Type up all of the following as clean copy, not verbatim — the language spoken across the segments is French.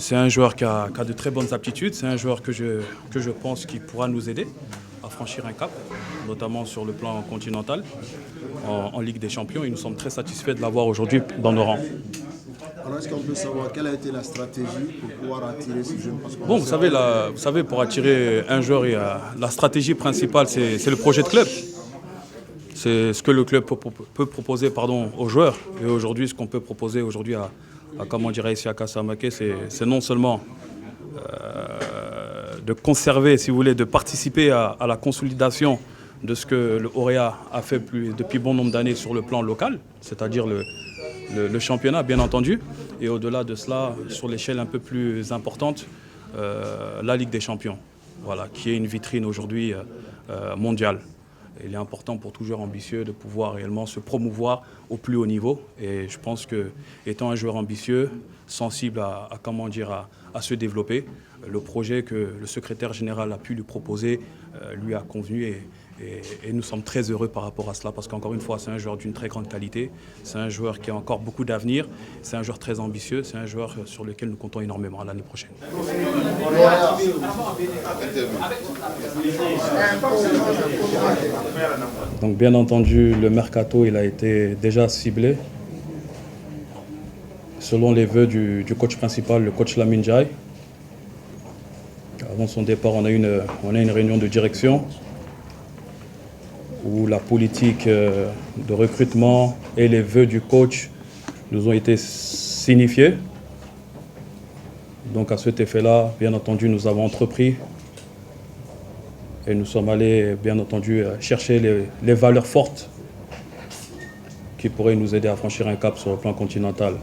C'est un joueur qui a de très bonnes aptitudes. C'est un joueur que je pense qui pourra nous aider à franchir un cap, notamment sur le plan continental, en Ligue des Champions. Et nous sommes très satisfaits de l'avoir aujourd'hui dans nos rangs. Alors, est-ce qu'on peut savoir quelle a été la stratégie pour pouvoir attirer ces jeunes? Bon, vous savez, pour attirer un joueur, la stratégie principale, c'est le projet de club. C'est ce que le club peut proposer aux joueurs. Et aujourd'hui, ce qu'on peut proposer aujourd'hui à Isiaka Samake, c'est non seulement de conserver, si vous voulez, de participer à la consolidation de ce que le Auréa a fait depuis bon nombre d'années sur le plan local, c'est-à-dire le championnat, bien entendu, et au-delà de cela, sur l'échelle un peu plus importante, la Ligue des Champions, voilà, qui est une vitrine aujourd'hui mondiale. Il est important pour tout joueur ambitieux de pouvoir réellement se promouvoir au plus haut niveau. Et je pense que, étant un joueur ambitieux, sensible à se développer, le projet que le secrétaire général a pu lui proposer lui a convenu. Et nous sommes très heureux par rapport à cela parce qu'encore une fois, c'est un joueur d'une très grande qualité. C'est un joueur qui a encore beaucoup d'avenir. C'est un joueur très ambitieux. C'est un joueur sur lequel nous comptons énormément l'année prochaine. Donc bien entendu, le mercato il a été déjà ciblé. Selon les vœux du coach principal, le coach Lamine Ndiaye. Avant son départ, on a une réunion de direction où la politique de recrutement et les vœux du coach nous ont été signifiés. Donc à cet effet-là, bien entendu, nous avons entrepris et nous sommes allés, bien entendu, chercher les valeurs fortes qui pourraient nous aider à franchir un cap sur le plan continental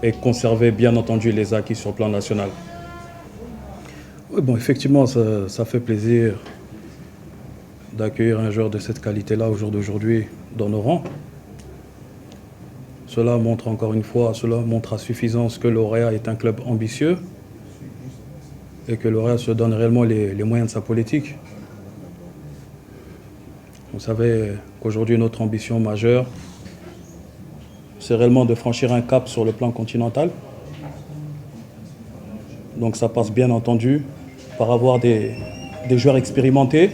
et conserver, bien entendu, les acquis sur le plan national. Oui, bon, effectivement, ça fait plaisir d'accueillir un joueur de cette qualité-là au jour d'aujourd'hui dans nos rangs. Cela montre encore une fois, cela montre à suffisance que l'Auréa est un club ambitieux et que l'Auréa se donne réellement les moyens de sa politique. Vous savez qu'aujourd'hui, notre ambition majeure, c'est réellement de franchir un cap sur le plan continental. Donc ça passe bien entendu par avoir des joueurs expérimentés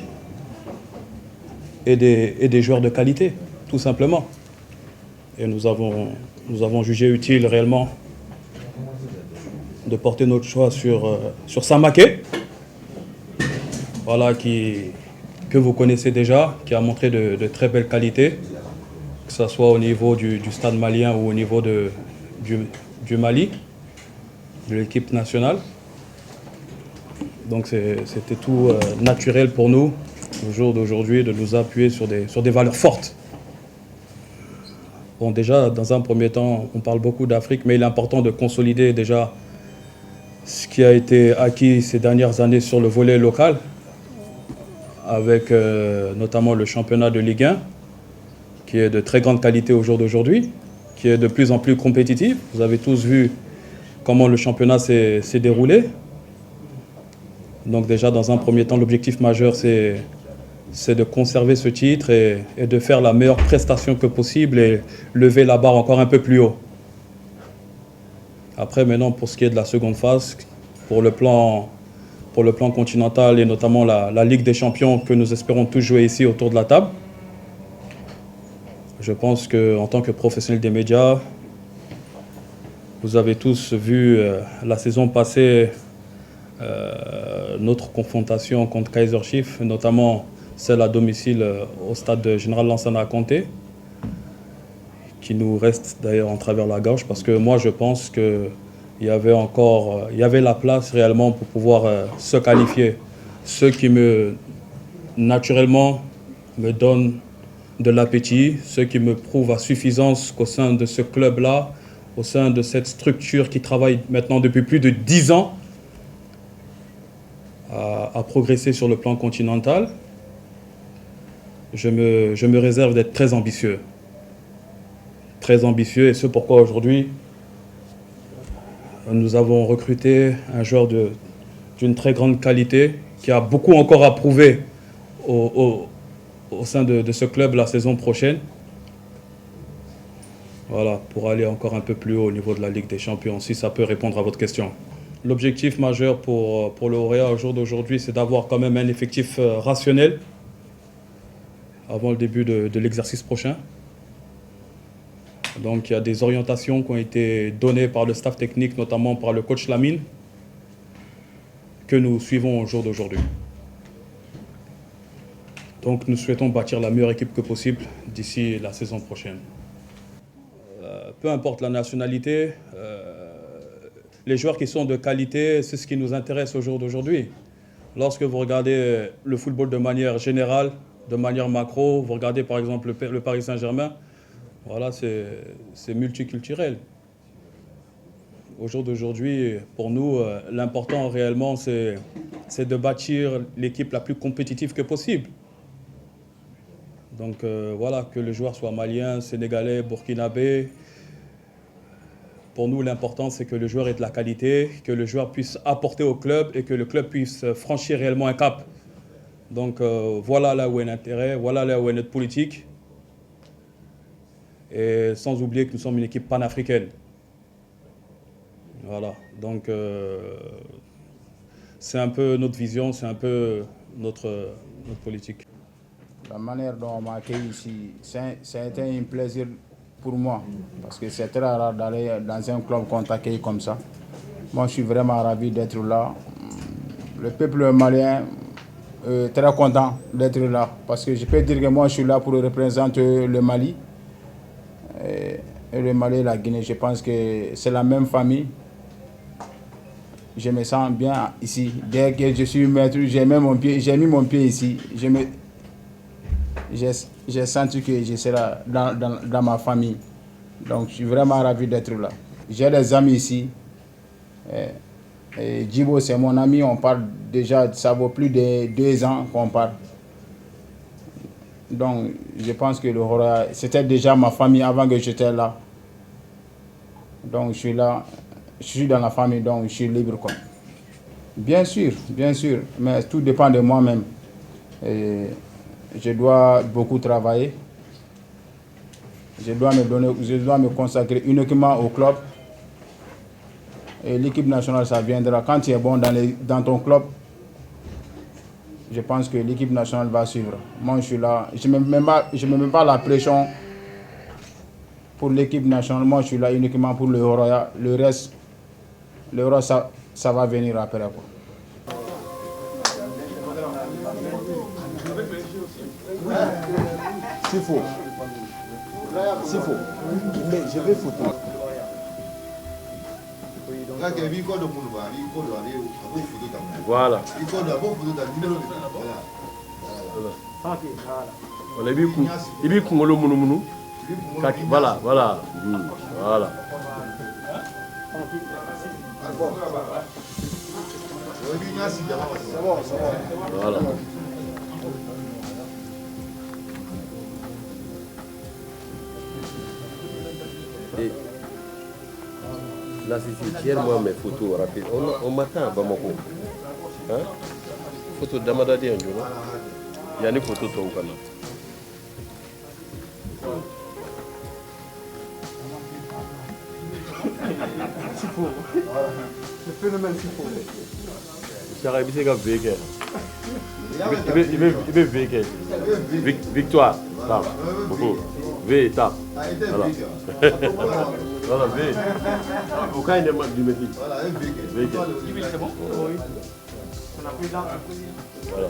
et des joueurs de qualité, tout simplement. Et nous avons jugé utile réellement de porter notre choix sur Samake, voilà, que vous connaissez déjà, qui a montré de très belles qualités, que ce soit au niveau du stade malien ou au niveau du Mali, de l'équipe nationale. Donc c'était tout naturel pour nous, au jour d'aujourd'hui, de nous appuyer sur des valeurs fortes. Bon, déjà, dans un premier temps, on parle beaucoup d'Afrique, mais il est important de consolider déjà ce qui a été acquis ces dernières années sur le volet local, avec notamment le championnat de Ligue 1, qui est de très grande qualité au jour d'aujourd'hui, qui est de plus en plus compétitif. Vous avez tous vu comment le championnat s'est déroulé. Donc déjà, dans un premier temps, l'objectif majeur, c'est de conserver ce titre et de faire la meilleure prestation que possible et lever la barre encore un peu plus haut. Après, maintenant, pour ce qui est de la seconde phase, pour le plan continental et notamment la Ligue des Champions que nous espérons tous jouer ici autour de la table, je pense qu'en tant que professionnel des médias, vous avez tous vu la saison passée notre confrontation contre Kaizer Chiefs, notamment celle à domicile au stade de Général Lansana à Conté, qui nous reste d'ailleurs en travers la gorge, parce que moi je pense qu'il y avait la place réellement pour pouvoir se qualifier. Ce qui naturellement me donne de l'appétit, ce qui me prouve à suffisance qu'au sein de ce club-là, au sein de cette structure qui travaille maintenant depuis plus de 10 ans, à progresser sur le plan continental, je me réserve d'être très ambitieux. Très ambitieux, et c'est pourquoi aujourd'hui, nous avons recruté un joueur d'une très grande qualité, qui a beaucoup encore à prouver au sein de ce club la saison prochaine. Voilà, pour aller encore un peu plus haut au niveau de la Ligue des Champions, si ça peut répondre à votre question. L'objectif majeur pour le Auréa au jour d'aujourd'hui, c'est d'avoir quand même un effectif rationnel avant le début de l'exercice prochain. Donc il y a des orientations qui ont été données par le staff technique, notamment par le coach Lamine, que nous suivons au jour d'aujourd'hui. Donc nous souhaitons bâtir la meilleure équipe que possible d'ici la saison prochaine. Peu importe la nationalité, les joueurs qui sont de qualité, c'est ce qui nous intéresse au jour d'aujourd'hui. Lorsque vous regardez le football de manière générale, de manière macro, vous regardez par exemple le Paris Saint-Germain, voilà, c'est multiculturel. Au jour d'aujourd'hui, pour nous, l'important réellement, c'est de bâtir l'équipe la plus compétitive que possible. Donc voilà, que le joueur soit malien, sénégalais, burkinabé. Pour nous, l'important, c'est que le joueur ait de la qualité, que le joueur puisse apporter au club et que le club puisse franchir réellement un cap. Donc voilà là où est l'intérêt, voilà là où est notre politique. Et sans oublier que nous sommes une équipe panafricaine. Voilà, donc c'est un peu notre vision, c'est un peu notre politique. La manière dont on m'a accueilli ici, ça a été un plaisir pour moi, parce que c'est très rare d'aller dans un club qu'on t'accueille comme ça. Moi, je suis vraiment ravi d'être là. Le peuple malien est très content d'être là, parce que je peux dire que moi, je suis là pour représenter le Mali. Et le Mali et la Guinée, je pense que c'est la même famille. Je me sens bien ici. Dès que je suis maître, j'ai mis mon pied ici. J'ai senti que je serai dans ma famille. Donc je suis vraiment ravi d'être là. J'ai des amis ici. Et Djibo, c'est mon ami. On parle déjà, ça vaut plus de 2 ans qu'on parle. Donc je pense que le Auréa, c'était déjà ma famille avant que j'étais là. Donc je suis là, je suis dans la famille, donc je suis libre, quoi. Bien sûr, mais tout dépend de moi-même. Je dois beaucoup travailler. Je dois me consacrer uniquement au club. Et l'équipe nationale, ça viendra. Quand tu es bon dans ton club, je pense que l'équipe nationale va suivre. Moi, je suis là. Je ne me mets pas la pression pour l'équipe nationale. Moi, je suis là uniquement pour le Auréa. Le reste, ça va venir après, quoi. S'il faut. Mais je vais photo. Voilà. Voilà. Voilà. Voilà. Voilà. Et là, c'est tiens-moi mes photos rapides. On m'attend à Bamako. Hein? Photo d'Amadadi en jour. Il y a des photos de ton canal. Le phénomène s'il faut. Sarah, il va véhiculer. Il va véhiculer. Victoire. Beaucoup. V étape. Voilà. Voilà, V. Aucun il demande du métier. Voilà, V. C'est bon? Oui. On a pris là. Voilà.